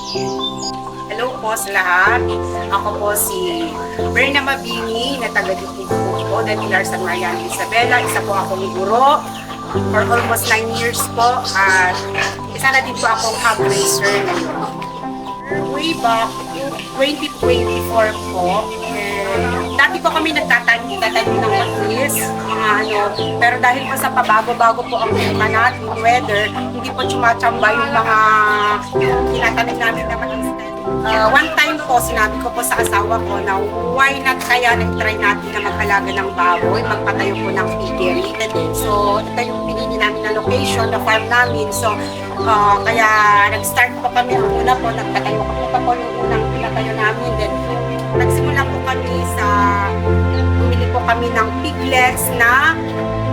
Hello po sa lahat. Ako po si Berna Mabini na taga-Dipig po ng Pilar San Mariano Isabela. Isa po akong guro for almost 9 years po at isa na din po akong hub racer ngayon. Way back 2024 po, dati po kami nagtatanim ng matilis, mga ano, pero dahil po sa pabago-bago po ang klima natin, weather, hindi po tsumachamba yung mga tinatanim namin na matilis. One time po, sinabi ko po sa asawa ko na why not kaya nag-try natin na mag-alaga ng baboy, magpatayo po ng piggery. So, ito yung pinili namin na location, na farm namin. So, kaya nag-start po kami ang una po, nagpatayo po yung unang pinatayo namin. Then, nagsimula po kami sa, bumili po kami ng piglets na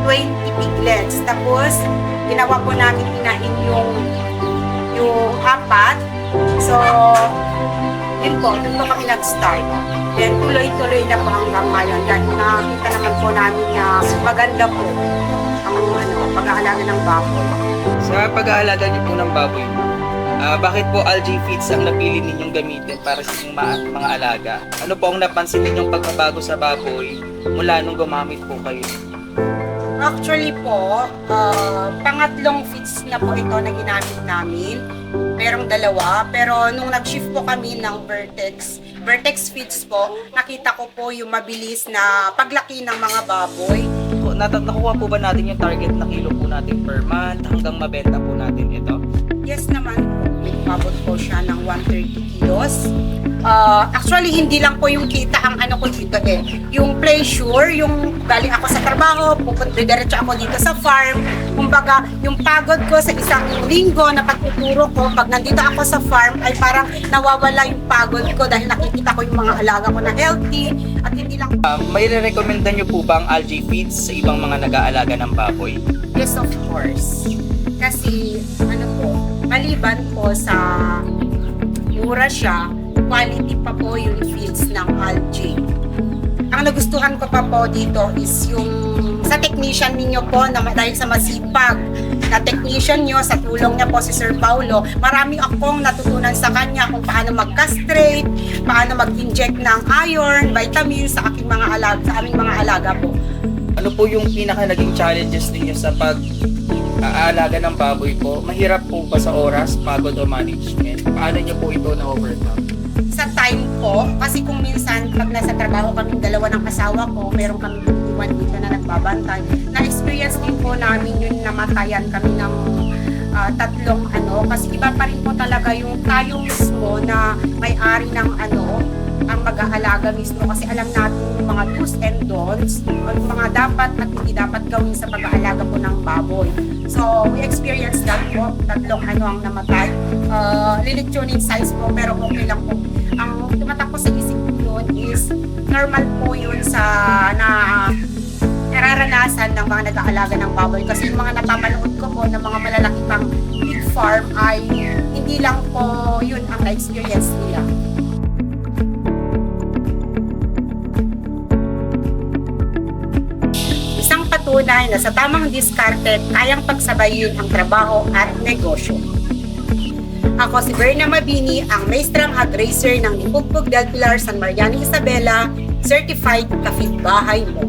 20 piglets. Tapos, ginawa po namin inahin yung apat. So, yun po, doon po kami nag-start. Then, tuloy-tuloy na po hanggang ngayon. Dahil nakita naman po namin na maganda po ang pag-aalaga ng baboy. Sa pag-aalaga niyo po ng baboy, bakit po algae feeds ang napili ninyong gamitin para sa inyong mga alaga? Ano po ang napansin ninyong pagbabago sa baboy mula nung gumamit po kayo? Actually po, pangatlong feeds na po ito na ginamit namin. Merong dalawa, pero nung nag-shift po kami ng Vertex feeds po, nakita ko po yung mabilis na paglaki ng mga baboy. Nakuha po ba natin yung target na kilo po natin per month hanggang mabenta po natin ito? Yes naman po, umabot po siya ng 130 kilos. Actually, hindi lang po yung kita ang ano ko dito yung pleasure, yung galing ako sa trabaho, diretso ako dito sa farm. Kumbaga, yung pagod ko sa isang linggo na pagtuturo ko, pag nandito ako sa farm, ay parang nawawala yung pagod ko dahil nakikita ko yung mga alaga ko na healthy at hindi lang. May re-recommenda niyo po ba ang algae feeds sa ibang mga nag-aalaga ng baboy? Yes, of course. Kasi, ano po, maliban po sa mura siya, quality pa po yung feeds ng algae. Ang nagustuhan ko pa po dito is yung sa technician ninyo po na dahil sa masipag na technician nyo, sa tulong niya po si Sir Paulo, marami akong natutunan sa kanya kung paano mag-castrate, paano mag-inject ng iron, vitamins sa aking mga alaga, sa aming mga alaga po. Ano po yung pinaka naging challenges ninyo sa pag-aalaga ng baboy po? Mahirap po ba sa oras, pagod o management? Paano niyo po ito na-overcome? Sa time po, kasi kung minsan pag nasa trabaho kaming dalawa ng asawa ko, meron kami iwan dito na nagbabantay. Na-experience din po namin yun, namatayan kami ng tatlong kasi iba pa rin po talaga yung tayo mismo na may-ari ng ang mag-aalaga mismo kasi alam natin yung mga do's and don'ts o yung mga dapat at hindi dapat gawin sa pag-aalaga po ng baboy. So, we experienced that po. Tatlong ang namatay. Lilitsyonin size po pero okay lang po. Ang tumatak po sa isip ko yun is normal po yun sa nararanasan ng mga nag-aalaga ng baboy kasi yung mga napapanood ko po ng mga malalaki pang pig farm ay hindi lang po yun ang na-experience nila. Isang patunay na sa tamang diskarte kayang pagsabayin ang trabaho at negosyo. Ako si Berna Mabini, ang maestrang hog racer ng Ipugpug del Pilar San Mariano Isabela, certified kapitbahay mo.